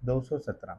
217।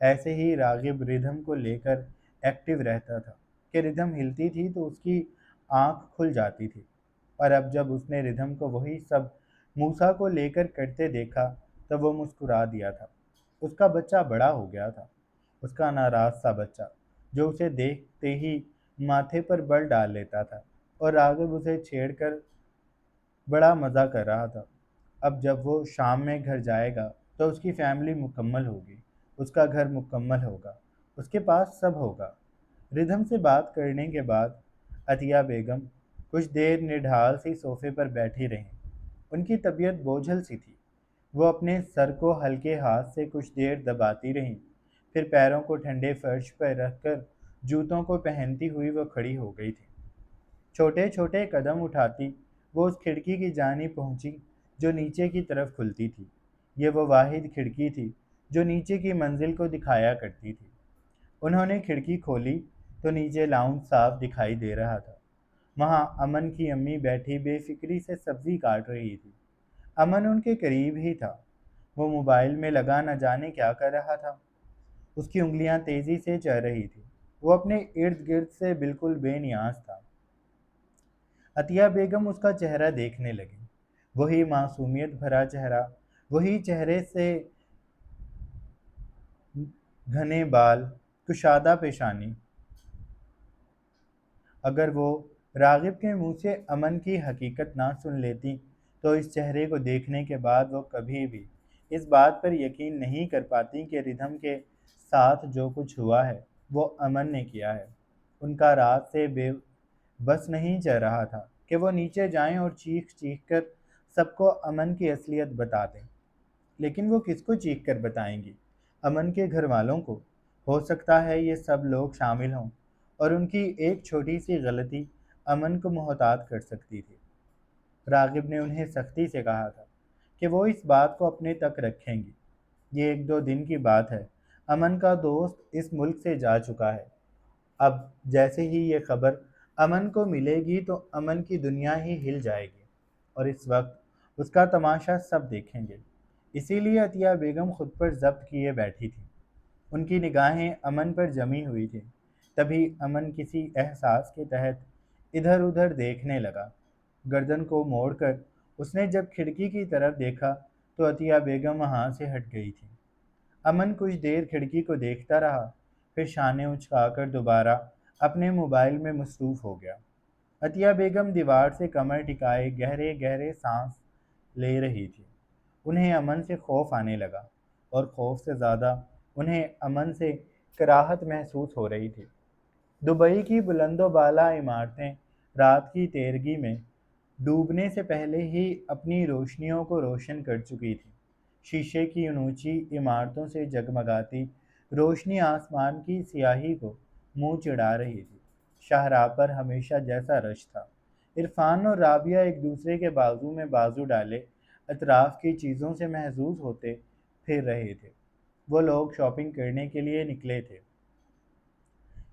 ایسے ہی راغب ردھم کو لے کر ایکٹیو رہتا تھا کہ ردھم ہلتی تھی تو اس کی آنکھ کھل جاتی تھی، اور اب جب اس نے ردھم کو وہی سب موسیٰ کو لے کر کرتے دیکھا تو وہ مسکرا دیا تھا۔ اس کا بچہ بڑا ہو گیا تھا، اس کا ناراض سا بچہ جو اسے دیکھتے ہی ماتھے پر بل ڈال لیتا تھا، اور راغب اسے چھیڑ کر بڑا مزہ کر رہا تھا۔ اب جب وہ شام میں گھر جائے گا تو اس کی فیملی مکمل ہوگی، اس کا گھر مکمل ہوگا، اس کے پاس سب ہوگا۔ ردھم سے بات کرنے کے بعد عطیہ بیگم کچھ دیر نڈھال سی صوفے پر بیٹھی رہیں۔ ان کی طبیعت بوجھل سی تھی۔ وہ اپنے سر کو ہلکے ہاتھ سے کچھ دیر دباتی رہیں، پھر پیروں کو ٹھنڈے فرش پر رکھ کر جوتوں کو پہنتی ہوئی وہ کھڑی ہو گئی تھی۔ چھوٹے چھوٹے قدم اٹھاتی وہ اس کھڑکی کی جانب پہنچی جو نیچے کی طرف کھلتی تھی۔ یہ وہ واحد کھڑکی تھی جو نیچے کی منزل کو دکھایا کرتی تھی۔ انہوں نے کھڑکی کھولی تو نیچے لاؤنج صاف دکھائی دے رہا تھا۔ وہاں امن کی امی بیٹھی بے فکری سے سبزی کاٹ رہی تھی۔ امن ان کے قریب ہی تھا۔ وہ موبائل میں لگا نہ جانے کیا کر رہا تھا۔ اس کی انگلیاں تیزی سے چل رہی تھی۔ وہ اپنے ارد گرد سے بالکل بے نیاز تھا۔ عطیہ بیگم اس کا چہرہ دیکھنے لگی۔ وہی معصومیت بھرا چہرہ، وہی چہرے سے گھنے بال، کشادہ پیشانی۔ اگر وہ راغب کے منہ سے امن کی حقیقت نہ سن لیتی تو اس چہرے کو دیکھنے کے بعد وہ کبھی بھی اس بات پر یقین نہیں کر پاتی کہ ردھم کے ساتھ جو کچھ ہوا ہے وہ امن نے کیا ہے۔ ان کا رات سے بس نہیں چل رہا تھا کہ وہ نیچے جائیں اور چیخ چیخ کر سب کو امن کی اصلیت بتا دیں، لیکن وہ کس کو چیخ کر بتائیں گی؟ امن کے گھر والوں کو؟ ہو سکتا ہے یہ سب لوگ شامل ہوں، اور ان کی ایک چھوٹی سی غلطی امن کو محتاط کر سکتی تھی۔ راغب نے انہیں سختی سے کہا تھا کہ وہ اس بات کو اپنے تک رکھیں گی۔ یہ ایک دو دن کی بات ہے۔ امن کا دوست اس ملک سے جا چکا ہے۔ اب جیسے ہی یہ خبر امن کو ملے گی تو امن کی دنیا ہی ہل جائے گی، اور اس وقت اس کا تماشا سب دیکھیں گے۔ اسی لیے عطیہ بیگم خود پر ضبط کیے بیٹھی تھی۔ ان کی نگاہیں امن پر جمی ہوئی تھیں۔ تبھی امن کسی احساس کے تحت ادھر ادھر دیکھنے لگا۔ گردن کو موڑ کر اس نے جب کھڑکی کی طرف دیکھا تو عطیہ بیگم وہاں سے ہٹ گئی تھی۔ امن کچھ دیر کھڑکی کو دیکھتا رہا، پھر شانے اچکا کر دوبارہ اپنے موبائل میں مصروف ہو گیا۔ عطیہ بیگم دیوار سے کمر ٹکائے گہرے گہرے سانس لے رہی تھی۔ انہیں امن سے خوف آنے لگا، اور خوف سے زیادہ انہیں امن سے کراہت محسوس ہو رہی تھی۔ دبئی کی بلند و بالا عمارتیں رات کی تیرگی میں ڈوبنے سے پہلے ہی اپنی روشنیوں کو روشن کر چکی تھی۔ شیشے کی ان اونچی عمارتوں سے جگمگاتی روشنی آسمان کی سیاہی کو منہ چڑھا رہی تھی۔ شاہراہ پر ہمیشہ جیسا رش تھا۔ عرفان اور رابعہ ایک دوسرے کے بازو میں بازو ڈالے اطراف کی چیزوں سے محظوظ ہوتے پھر رہے تھے۔ وہ لوگ شاپنگ کرنے کے لیے نکلے تھے۔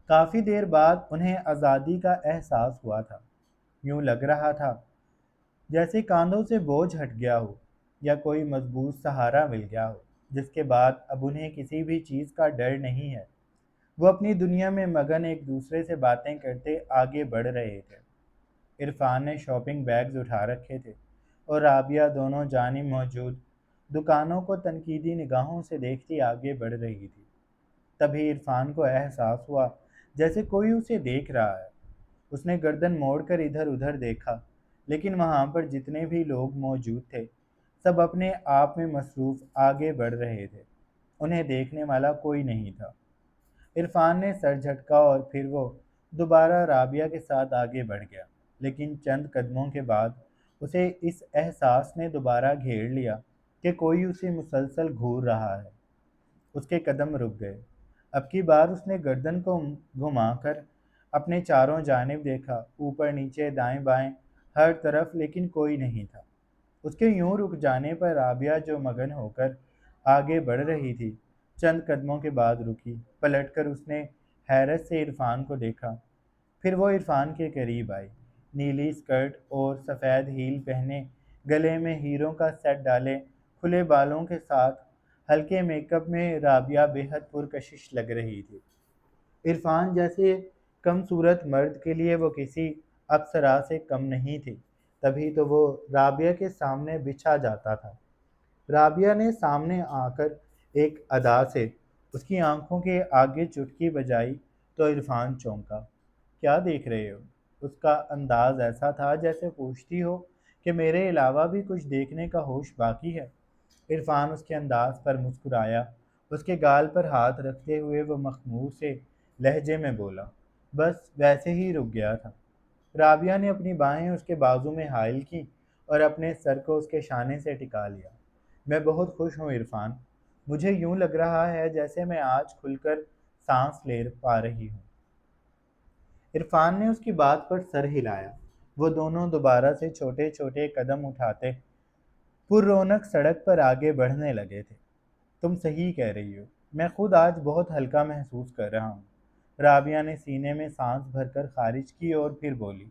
کافی دیر بعد انہیں آزادی کا احساس ہوا تھا۔ یوں لگ رہا تھا جیسے کاندھوں سے بوجھ ہٹ گیا ہو، یا کوئی مضبوط سہارا مل گیا ہو، جس کے بعد اب انہیں کسی بھی چیز کا ڈر نہیں ہے۔ وہ اپنی دنیا میں مگن ایک دوسرے سے باتیں کرتے آگے بڑھ رہے تھے۔ عرفان نے شاپنگ بیگز اٹھا رکھے تھے، اور رابعہ دونوں جانب موجود دکانوں کو تنقیدی نگاہوں سے دیکھتی آگے بڑھ رہی تھی۔ تبھی عرفان کو احساس ہوا جیسے کوئی اسے دیکھ رہا ہے۔ اس نے گردن موڑ کر ادھر ادھر دیکھا، لیکن وہاں پر جتنے بھی لوگ موجود تھے سب اپنے آپ میں مصروف آگے بڑھ رہے تھے۔ انہیں دیکھنے والا کوئی نہیں تھا۔ عرفان نے سر جھٹکا اور پھر وہ دوبارہ رابعہ کے ساتھ آگے بڑھ گیا، لیکن چند قدموں کے بعد اسے اس احساس نے دوبارہ گھیر لیا کہ کوئی اسے مسلسل گھور رہا ہے۔ اس کے قدم رک گئے۔ اب کی بار اس نے گردن کو گھما کر اپنے چاروں جانب دیکھا، اوپر نیچے دائیں بائیں ہر طرف، لیکن کوئی نہیں تھا۔ اس کے یوں رک جانے پر رابعہ جو مگن ہو کر آگے بڑھ رہی تھی چند قدموں کے بعد رکی۔ پلٹ کر اس نے حیرت سے عرفان کو دیکھا، پھر وہ عرفان کے قریب آئی، نیلی اسکرٹ اور سفید ہیل پہنے، گلے میں ہیروں کا سیٹ ڈالے، کھلے بالوں کے ساتھ ہلکے میک اپ میں رابعہ بے حد پرکشش لگ رہی تھی۔ عرفان جیسے کم صورت مرد کے لیے وہ کسی اپسرا سے کم نہیں تھی، تبھی تو وہ رابعہ کے سامنے بچھا جاتا تھا۔ رابعہ نے سامنے آ کر ایک ادا سے اس کی آنکھوں کے آگے چٹکی بجائی تو عرفان چونکا۔ کیا دیکھ رہے ہو؟ اس کا انداز ایسا تھا جیسے پوچھتی ہو کہ میرے علاوہ بھی کچھ دیکھنے کا ہوش باقی ہے۔ عرفان اس کے انداز پر مسکرایا۔ اس کے گال پر ہاتھ رکھتے ہوئے وہ مخمور سے لہجے میں بولا، بس ویسے ہی رک گیا تھا۔ رابعہ نے اپنی باہیں اس کے بازو میں حائل کی اور اپنے سر کو اس کے شانے سے ٹکا لیا۔ میں بہت خوش ہوں عرفان، مجھے یوں لگ رہا ہے جیسے میں آج کھل کر سانس لے پا رہی ہوں۔ عرفان نے اس کی بات پر سر ہلایا۔ وہ دونوں دوبارہ سے چھوٹے چھوٹے قدم اٹھاتے پر رونق سڑک پر آگے بڑھنے لگے تھے۔ تم صحیح کہہ رہی ہو، میں خود آج بہت ہلکا محسوس کر رہا ہوں۔ رابعہ نے سینے میں سانس بھر کر خارج کی اور پھر بولی،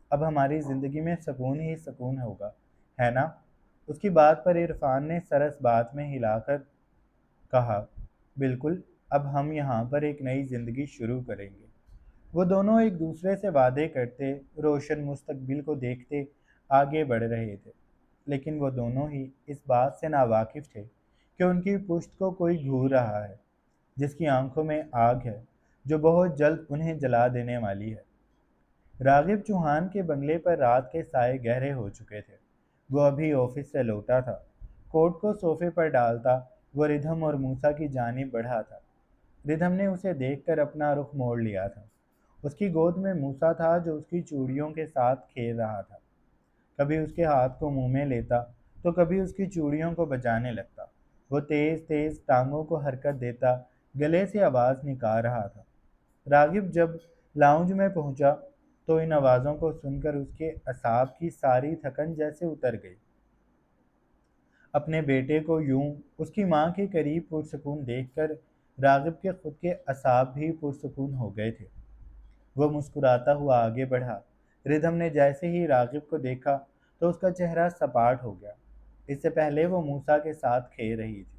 اب ہماری زندگی میں سکون ہی سکون ہوگا، ہے نا؟ اس کی بات پر عرفان نے سر اس بات میں ہلا کر کہا، بالکل، اب ہم یہاں پر ایک نئی زندگی شروع کریں گے۔ وہ دونوں ایک دوسرے سے وعدے کرتے، روشن مستقبل کو دیکھتے آگے بڑھ رہے تھے، لیکن وہ دونوں ہی اس بات سے ناواقف تھے کہ ان کی پشت کو کوئی گھور رہا ہے، جس کی آنکھوں میں آگ ہے جو بہت جلد انہیں جلا دینے والی ہے۔ راغب چوہان کے بنگلے پر رات کے سائے گہرے ہو چکے تھے۔ وہ ابھی آفس سے لوٹا تھا۔ کوٹ کو صوفے پر ڈالتا وہ ردھم اور موسیٰ کی جانب بڑھا تھا۔ ردھم نے اسے دیکھ کر اپنا رخ موڑ لیا تھا۔ اس کی گود میں موسیٰ تھا جو اس کی چوڑیوں کے ساتھ کھیل رہا تھا۔ کبھی اس کے ہاتھ کو منہ میں لیتا تو کبھی اس کی چوڑیوں کو بجانے لگتا۔ وہ تیز تیز ٹانگوں کو حرکت دیتا گلے سے آواز نکال رہا تھا۔ راغب جب لاؤنج میں پہنچا تو ان آوازوں کو سن کر اس کے اعصاب کی ساری تھکن جیسے اتر گئی۔ اپنے بیٹے کو یوں اس کی ماں کے قریب پرسکون دیکھ کر راغب کے خود کے اعصاب بھی پرسکون ہو گئے تھے۔ وہ مسکراتا ہوا آگے بڑھا۔ ردھم نے جیسے ہی راغب کو دیکھا تو اس کا چہرہ سپاٹ ہو گیا۔ اس سے پہلے وہ موسیٰ کے ساتھ کھیل رہی تھی۔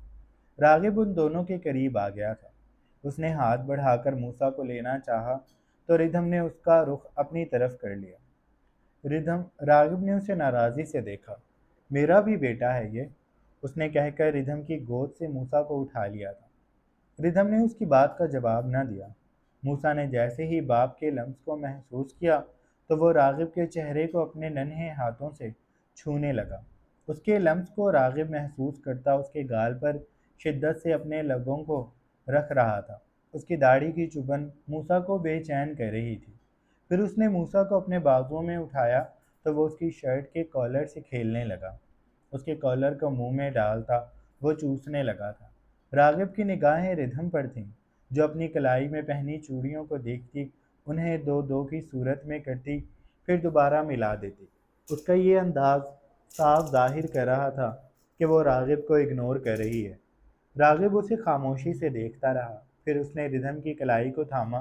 راغب ان دونوں کے قریب آ گیا تھا۔ اس نے ہاتھ بڑھا کر موسیٰ کو لینا چاہا تو ردھم نے اس کا رخ اپنی طرف کر لیا۔ راغب نے اسے ناراضی سے دیکھا۔ میرا بھی بیٹا ہے یہ، اس نے کہہ کر ردھم کی گود سے موسیٰ کو اٹھا لیا تھا۔ ردھم نے اس کی بات کا جواب نہ دیا۔ موسیٰ نے جیسے ہی باپ کے لمس کو محسوس کیا تو وہ راغب کے چہرے کو اپنے ننھے ہاتھوں سے چھونے لگا۔ اس کے لمس کو راغب محسوس کرتا اس کے گال پر شدت سے اپنے لبوں کو رکھ رہا تھا۔ اس کی داڑھی کی چبھن موسیٰ کو بے چین کر رہی تھی۔ پھر اس نے موسیٰ کو اپنے بازوؤں میں اٹھایا تو وہ اس کی شرٹ کے کالر سے کھیلنے لگا۔ اس کے کالر کو منہ میں ڈالتا وہ چوسنے لگا تھا۔ راغب کی نگاہیں ردھم پر تھیں، جو اپنی کلائی میں پہنی چوڑیوں کو دیکھتی انہیں دو دو کی صورت میں کرتی پھر دوبارہ ملا دیتی۔ اس کا یہ انداز صاف ظاہر کر رہا تھا کہ وہ راغب کو اگنور کر رہی ہے۔ راغب اسے خاموشی سے دیکھتا رہا۔ پھر اس نے ردھم کی کلائی کو تھاما۔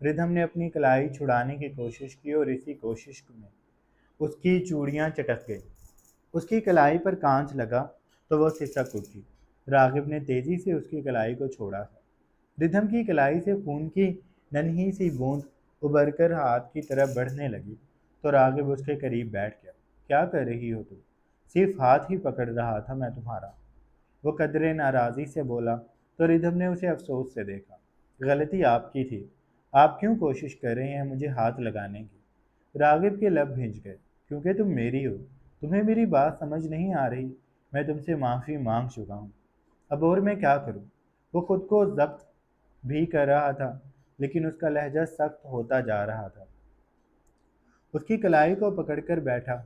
ردھم نے اپنی کلائی چھڑانے کی کوشش کی اور اسی کوشش میں اس کی چوڑیاں چٹک گئیں۔ اس کی کلائی پر کانچ لگا تو وہ سسک اٹھی۔ راغب نے تیزی سے اس کی کلائی کو چھوڑا تھا۔ ردھم کی کلائی سے خون کی ننھی سی بوند ابھر کر ہاتھ کی طرف بڑھنے لگی تو راغب اس کے قریب بیٹھ گیا۔ کیا کر رہی ہو تم؟ صرف ہاتھ ہی پکڑ رہا تھا میں تمہارا، وہ قدرے ناراضی سے بولا تو ردھم نے اسے افسوس سے دیکھا۔ غلطی آپ کی تھی، آپ کیوں کوشش کر رہے ہیں مجھے ہاتھ لگانے کی؟ راغب کے لب بھنج گئے۔ کیونکہ تم میری ہو، تمہیں میری بات سمجھ نہیں آ رہی، میں تم سے معافی مانگ چکا ہوں، اب اور میں کیا کروں؟ وہ خود کو ضبط بھی کر رہا تھا لیکن اس کا لہجہ سخت ہوتا جا رہا تھا۔ اس کی کلائی کو پکڑ کر بیٹھا۔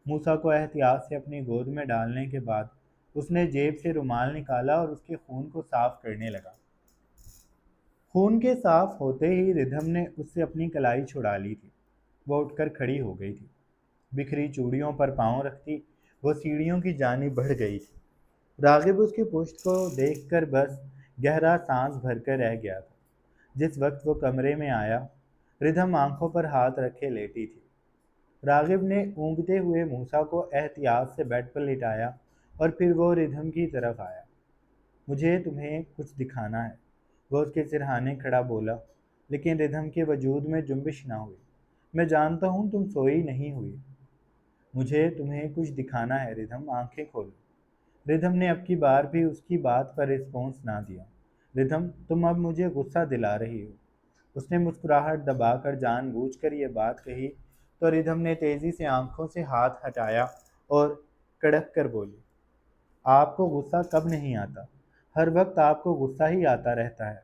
موسیٰ کو احتیاط سے اپنی گود میں ڈالنے کے بعد اس نے جیب سے رومال نکالا اور اس کے خون کو صاف کرنے لگا۔ خون کے صاف ہوتے ہی ردھم نے اس سے اپنی کلائی چھڑا لی تھی۔ وہ اٹھ کر کھڑی ہو گئی تھی۔ بکھری چوڑیوں پر پاؤں رکھتی وہ سیڑھیوں کی جانب بڑھ گئی تھی۔ راغب اس کی پشت کو دیکھ کر بس گہرا سانس بھر کر رہ گیا تھا۔ جس وقت وہ کمرے میں آیا، ردھم آنکھوں پر ہاتھ رکھے لیٹی تھی۔ راغب نے اونگتے ہوئے موسیٰ کو احتیاط سے بیڈ پر لٹایا اور پھر وہ ردھم کی طرف آیا۔ مجھے تمہیں کچھ دکھانا ہے، وہ اس کے سرہانے کھڑا بولا، لیکن ردھم کے وجود میں جنبش نہ ہوئی۔ میں جانتا ہوں تم سوئی نہیں ہوئی۔ مجھے تمہیں کچھ دکھانا ہے ردھم، آنکھیں کھولو۔ ردھم نے اب کی بار بھی اس کی بات پر رسپانس نہ دیا۔ ردھم، تم اب مجھے غصہ دلا رہی ہو۔ اس نے مسکراہٹ دبا کر جان بوجھ کر یہ بات کہی تو ردھم نے تیزی سے آنکھوں سے ہاتھ ہٹایا اور کڑک کر بولی، آپ کو غصہ کب نہیں آتا؟ ہر وقت آپ کو غصہ ہی آتا رہتا ہے۔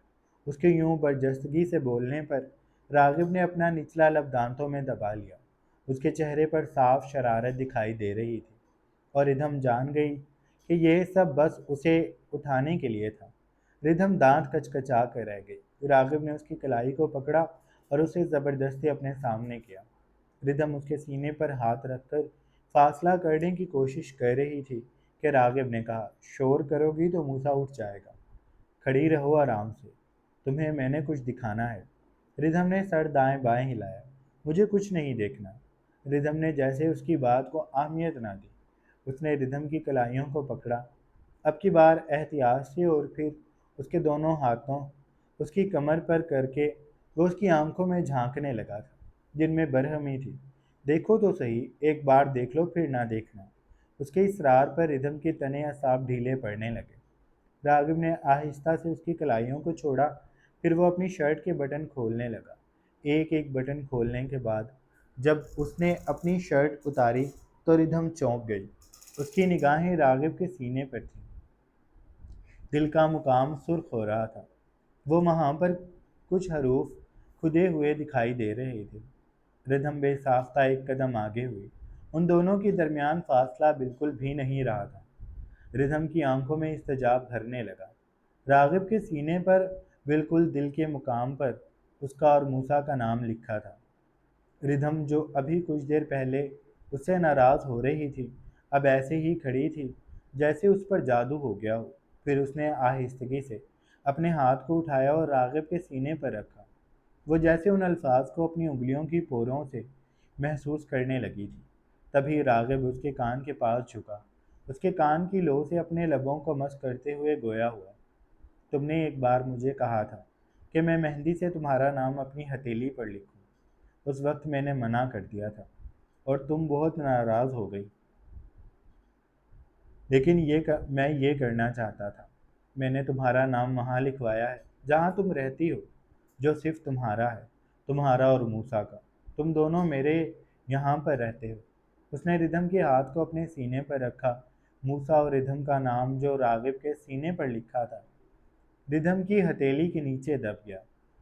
اس کے یوں برجستگی سے بولنے پر راغب نے اپنا نچلا لب دانتوں میں دبا لیا۔ اس کے چہرے پر صاف شرارت دکھائی دے رہی تھی اور ردھم جان گئی کہ یہ سب بس اسے اٹھانے کے لیے تھا۔ ردھم دانت کچکچا کر رہ گئی۔ راغب نے اس کی کلائی کو پکڑا اور اسے زبردستی اپنے سامنے کیا۔ ردھم اس کے سینے پر ہاتھ رکھ کر فاصلہ کرنے کی کوشش کر رہی تھی کہ راغب نے کہا، شور کرو گی تو موسیٰ اٹھ جائے گا، کھڑی رہو آرام سے، تمہیں میں نے کچھ دکھانا ہے۔ ردھم نے سر دائیں بائیں ہلایا، مجھے کچھ نہیں دیکھنا۔ ردھم نے جیسے اس کی بات کو اہمیت نہ دی۔ اس نے ردھم کی کلائیوں کو پکڑا، اب کی بار احتیاط سے، اور پھر اس کے دونوں ہاتھوں اس کی کمر پر کر کے وہ اس کی آنکھوں میں جھانکنے لگا تھا، جن میں برہمی تھی۔ دیکھو تو صحیح، ایک بار دیکھ لو پھر نہ دیکھنا۔ اس کے اصرار پر ردھم کے تنے اعصاب ڈھیلے پڑنے لگے۔ راغب نے آہستہ سے اس کی کلائیوں کو چھوڑا، پھر وہ اپنی شرٹ کے بٹن کھولنے لگا۔ ایک ایک بٹن کھولنے کے بعد جب اس نے اپنی شرٹ اتاری تو ردھم چونک گئی۔ اس کی نگاہیں راغب کے سینے پر تھیں۔ دل کا مقام سرخ ہو رہا تھا۔ وہ وہاں پر کچھ حروف کھدے ہوئے دکھائی دے رہے تھے۔ ردھم بے ساختہ ایک قدم آگے ہوئی۔ ان دونوں کے درمیان فاصلہ بالکل بھی نہیں رہا تھا۔ ردھم کی آنکھوں میں احتجاب بھرنے لگا۔ راغب کے سینے پر بالکل دل کے مقام پر اس کا اور موسیٰ کا نام لکھا تھا۔ ردھم جو ابھی کچھ دیر پہلے اس سے ناراض ہو رہی تھی، اب ایسے ہی کھڑی تھی جیسے اس پر جادو ہو گیا ہو۔ پھر اس نے آہستگی سے اپنے ہاتھ کو اٹھایا اور راغب کے سینے پر رکھا۔ وہ جیسے ان الفاظ کو اپنی انگلیوں کی پوروں سے محسوس کرنے لگی تھی۔ تبھی راغب اس کے کان کے پاس جھکا، اس کے کان کی لو سے اپنے لبوں کو مس کرتے ہوئے گویا ہوا، تم نے ایک بار مجھے کہا تھا کہ میں مہندی سے تمہارا نام اپنی ہتھیلی پر لکھوں۔ اس وقت میں نے منع کر دیا تھا اور تم بہت ناراض ہو گئی، لیکن میں یہ کرنا چاہتا تھا۔ میں نے تمہارا نام وہاں لکھوایا ہے جہاں تم رہتی ہو، جو صرف تمہارا ہے، تمہارا اور موسیٰ کا۔ تم دونوں میرے یہاں پر رہتے ہو۔ اس نے ردھم کے ہاتھ کو اپنے سینے پر رکھا۔ موسیٰ اور ردھم کا نام جو راغب کے سینے پر لکھا تھا ردھم کی ہتھیلی کے نیچے دب گیا۔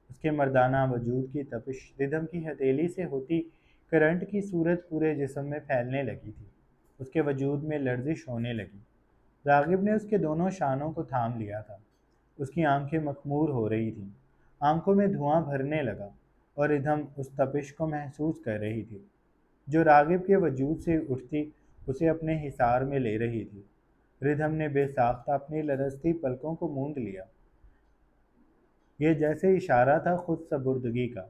اس کے مردانہ وجود کی تپش ردھم کی ہتھیلی سے ہوتی کرنٹ کی صورت پورے جسم میں پھیلنے لگی تھی۔ اس کے وجود میں لرزش ہونے لگی۔ راغب نے اس کے دونوں شانوں کو تھام لیا تھا۔ اس کی آنکھیں مخمور ہو رہی تھیں، آنکھوں میں دھواں بھرنے لگا، اور ردھم اس تپش کو محسوس کر رہی تھی جو راغب کے وجود سے اٹھتی اسے اپنے حصار میں لے رہی تھی۔ ردھم نے بے ساختہ اپنی لرزتی پلکوں کو موند لیا۔ یہ جیسے اشارہ تھا خود سپردگی کا۔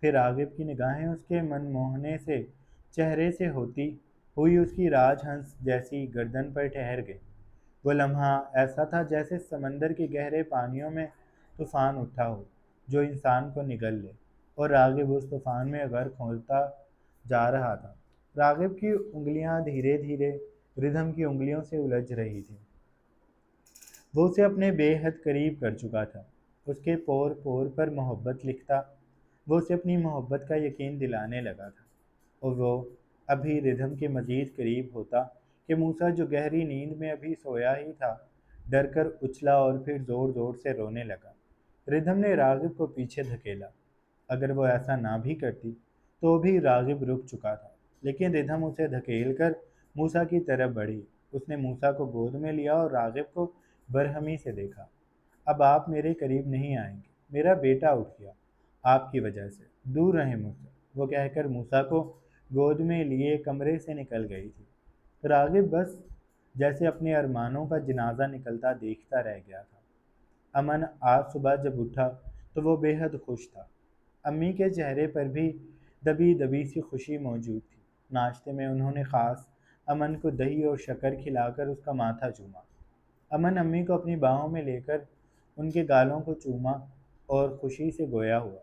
پھر راغب کی نگاہیں اس کے من موہنے سے چہرے سے ہوتی ہوئی اس کی راج ہنس جیسی گردن پر ٹھہر گئی۔ وہ لمحہ ایسا تھا جیسے سمندر کے گہرے پانیوں میں طوفان اٹھا ہو جو انسان کو نگل لے، اور راغب اس طوفان میں غرق ہوتا جا رہا تھا۔ راغب کی انگلیاں دھیرے دھیرے ردھم کی انگلیوں سے الجھ رہی تھیں۔ وہ اسے اپنے بے حد قریب کر چکا تھا، اس کے پور پور پر محبت لکھتا۔ وہ اسے اپنی محبت کا یقین دلانے لگا تھا، اور وہ ابھی ردھم کے مزید قریب ہوتا کہ موسیٰ جو گہری نیند میں ابھی سویا ہی تھا ڈر کر اچھلا اور پھر زور زور سے رونے لگا۔ ردھم نے راغب کو پیچھے دھکیلا۔ اگر وہ ایسا نہ بھی کرتی تو بھی راغب رک چکا تھا، لیکن ردھم اسے دھکیل کر موسیٰ کی طرف بڑھی۔ اس نے موسیٰ کو گود میں لیا اور راغب کو برہمی سے دیکھا۔ اب آپ میرے قریب نہیں آئیں گے، میرا بیٹا اٹھ گیا آپ کی وجہ سے، دور رہیں مجھ سے، وہ کہہ کر موسیٰ کو گود میں لیے کمرے سے نکل گئی تھی۔ راغب بس جیسے اپنے ارمانوں کا جنازہ نکلتا دیکھتا رہ گیا تھا۔ امن آج صبح جب اٹھا تو وہ بے حد خوش تھا۔ امی کے چہرے پر بھی دبی دبی سی خوشی موجود تھی۔ ناشتے میں انہوں نے خاص امن کو دہی اور شکر کھلا کر اس کا ماتھا چوما۔ امن امی کو اپنی باہوں میں لے کر ان کے گالوں کو چوما اور خوشی سے گویا ہوا،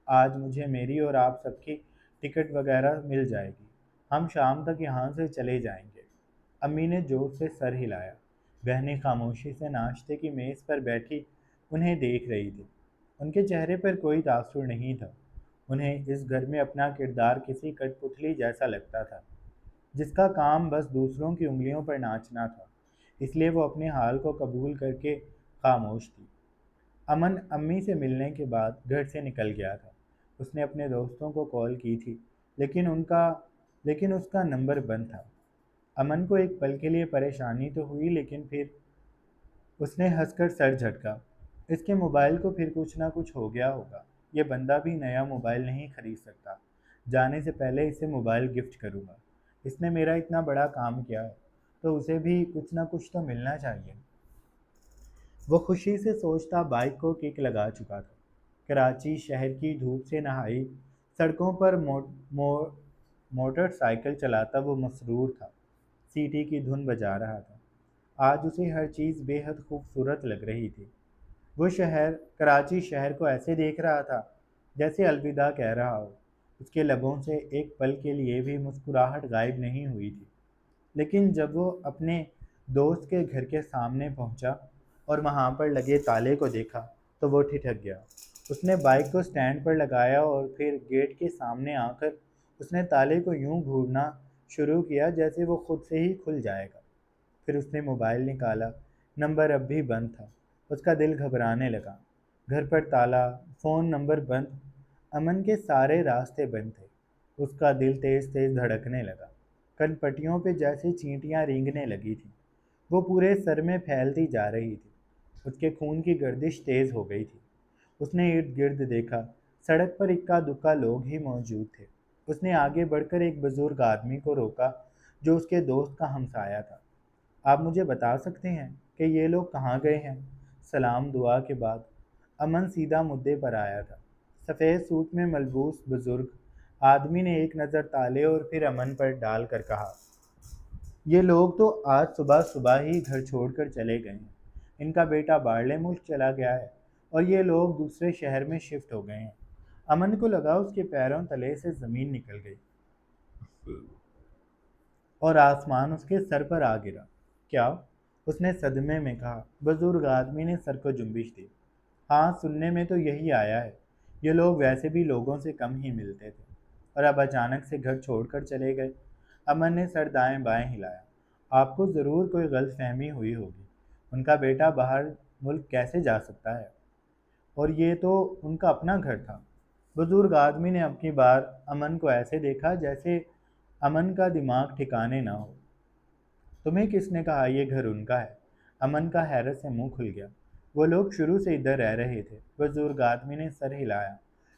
آج مجھے میری اور آپ سب کی ٹکٹ وغیرہ مل جائے گی، ہم شام تک یہاں سے چلے جائیں گے۔ امی نے جوش سے سر ہلایا۔ بہنیں خاموشی سے ناشتے کی میز پر بیٹھی انہیں دیکھ رہی تھی۔ ان کے چہرے پر کوئی تاثر نہیں تھا۔ انہیں اس گھر میں اپنا کردار کسی کٹ پتلی جیسا لگتا تھا، جس کا کام بس دوسروں کی انگلیوں پر ناچنا تھا، اس لیے وہ اپنے حال کو قبول کر کے خاموش تھی۔ امن امی سے ملنے کے بعد گھر سے نکل گیا تھا۔ اس نے اپنے دوستوں کو کال کی تھی، لیکن اس کا نمبر بند تھا۔ امن کو ایک پل کے لیے پریشانی تو ہوئی، لیکن پھر اس نے ہنس کر سر جھٹکا۔ اس کے موبائل کو پھر کچھ نہ کچھ ہو گیا ہوگا۔ یہ بندہ بھی نیا موبائل نہیں خرید سکتا۔ جانے سے پہلے اسے موبائل گفٹ کروں گا۔ اس نے میرا اتنا بڑا کام کیا ہے، تو اسے بھی کچھ نہ کچھ تو ملنا چاہیے۔ وہ خوشی سے سوچتا بائک کو کک لگا چکا تھا۔ کراچی شہر کی دھوپ سے نہائی سڑکوں پر موٹر سائیکل چلاتا وہ مسرور تھا، سیٹی کی دھن بجا رہا تھا۔ آج اسے ہر چیز بے حد خوبصورت لگ رہی تھی۔ وہ کراچی شہر کو ایسے دیکھ رہا تھا جیسے الوداع کہہ رہا ہو۔ اس کے لبوں سے ایک پل کے لیے بھی مسکراہٹ غائب نہیں ہوئی تھی، لیکن جب وہ اپنے دوست کے گھر کے سامنے پہنچا اور وہاں پر لگے تالے کو دیکھا تو وہ ٹھٹک گیا۔ اس نے بائک کو سٹینڈ پر لگایا اور پھر گیٹ کے سامنے آ کر اس نے تالے کو یوں گھورنا شروع کیا جیسے وہ خود سے ہی کھل جائے گا۔ پھر اس نے موبائل نکالا، نمبر اب بھی بند تھا۔ اس کا دل گھبرانے لگا۔ گھر پر تالا، فون نمبر بند، امن کے سارے راستے بند تھے۔ اس کا دل تیز تیز دھڑکنے لگا، کن پٹیوں پہ جیسے چینٹیاں رینگنے لگی تھیں۔ وہ پورے سر میں پھیلتی جا رہی تھی۔ اس کے خون کی گردش تیز ہو گئی تھی۔ اس نے ارد گرد دیکھا، سڑک پر اکا دکا لوگ ہی موجود تھے۔ اس نے آگے بڑھ کر ایک بزرگ آدمی کو روکا جو اس کے دوست کا ہمسایہ تھا۔ آپ مجھے بتا سکتے ہیں کہ یہ لوگ کہاں گئے ہیں؟ سلام دعا کے بعد امن سیدھا مدعے پر آیا تھا۔ سفید سوٹ میں ملبوس بزرگ آدمی نے ایک نظر تالے اور پھر امن پر ڈال کر کہا، یہ لوگ تو آج صبح صبح ہی گھر چھوڑ کر چلے گئے ہیں۔ ان کا بیٹا باہرلے ملک چلا گیا ہے اور یہ لوگ دوسرے شہر میں شفٹ ہو گئے ہیں۔ امن کو لگا اس کے پیروں تلے سے زمین نکل گئی اور آسمان اس کے سر پر آ گرا۔ کیا؟ اس نے صدمے میں کہا۔ بزرگ آدمی نے سر کو جنبش دی۔ ہاں، سننے میں تو یہی آیا ہے۔ یہ لوگ ویسے بھی لوگوں سے کم ہی ملتے تھے اور اب اچانک سے گھر چھوڑ کر چلے گئے۔ امن نے سر دائیں بائیں ہلایا۔ آپ کو ضرور کوئی غلط فہمی ہوئی ہوگی۔ ان کا بیٹا باہر ملک کیسے جا سکتا ہے؟ اور یہ تو ان کا اپنا گھر تھا۔ بزرگ آدمی نے اب کی بار امن کو ایسے دیکھا جیسے امن کا دماغ ٹھکانے نہ ہو۔ تمہیں کس نے کہا یہ گھر ان کا ہے؟ امن کا حیرت سے منہ کھل گیا۔ وہ لوگ شروع سے ادھر رہ رہے تھے۔ بزرگ آدمی نے سر ہلایا۔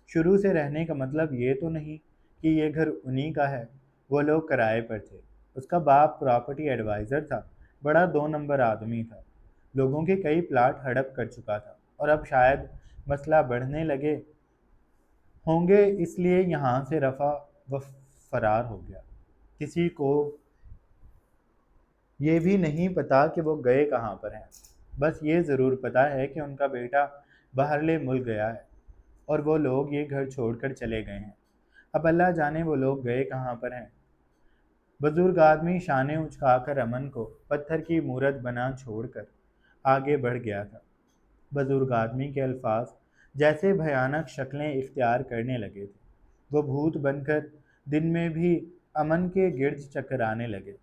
شروع سے رہنے کا مطلب یہ تو نہیں کہ یہ گھر انہی کا ہے۔ وہ لوگ کرائے پر تھے۔ اس کا باپ پراپرٹی ایڈوائزر تھا، بڑا 2 نمبر آدمی تھا، لوگوں کے کئی پلاٹ ہڑپ کر چکا تھا اور اب شاید مسئلہ بڑھنے لگے ہوں گے، اس لیے یہاں سے رفع و فرار ہو گیا۔ کسی کو یہ بھی نہیں پتا کہ وہ گئے کہاں پر ہیں، بس یہ ضرور پتا ہے کہ ان کا بیٹا باہرلے ملک گیا ہے اور وہ لوگ یہ گھر چھوڑ کر چلے گئے ہیں۔ اب اللہ جانے وہ لوگ گئے کہاں پر ہیں۔ بزرگ آدمی شانے اچکا کر امن کو پتھر کی مورت بنا چھوڑ کر آگے بڑھ گیا تھا۔ بزرگ آدمی کے الفاظ جیسے بھیانک شکلیں اختیار کرنے لگے تھے۔ وہ بھوت بن کر دن میں بھی امن کے گرد چکرانے لگے۔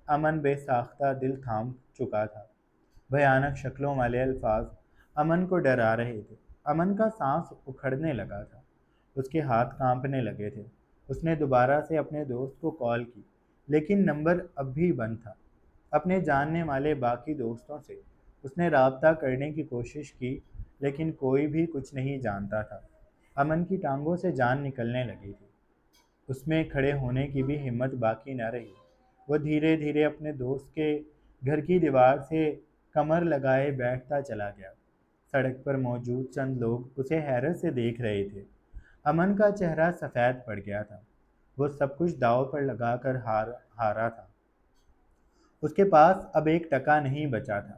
امن بے ساختہ دل تھام چکا تھا۔ بھیانک شکلوں والے الفاظ امن کو ڈرا رہے تھے۔ امن کا سانس اکھڑنے لگا تھا، اس کے ہاتھ کانپنے لگے تھے۔ اس نے دوبارہ سے اپنے دوست کو کال کی، لیکن نمبر اب بھی بند تھا۔ اپنے جاننے والے باقی دوستوں سے اس نے رابطہ کرنے کی کوشش کی، لیکن کوئی بھی کچھ نہیں جانتا تھا۔ امن کی ٹانگوں سے جان نکلنے لگی تھی۔ اس میں کھڑے ہونے کی بھی ہمت باقی نہ رہی۔ وہ دھیرے دھیرے اپنے دوست کے گھر کی دیوار سے کمر لگائے بیٹھتا چلا گیا۔ سڑک پر موجود چند لوگ اسے حیرت سے دیکھ رہے تھے۔ امن کا چہرہ سفید پڑ گیا تھا۔ وہ سب کچھ داؤ پر لگا کر ہارا تھا۔ اس کے پاس اب ایک ٹکا نہیں بچا تھا۔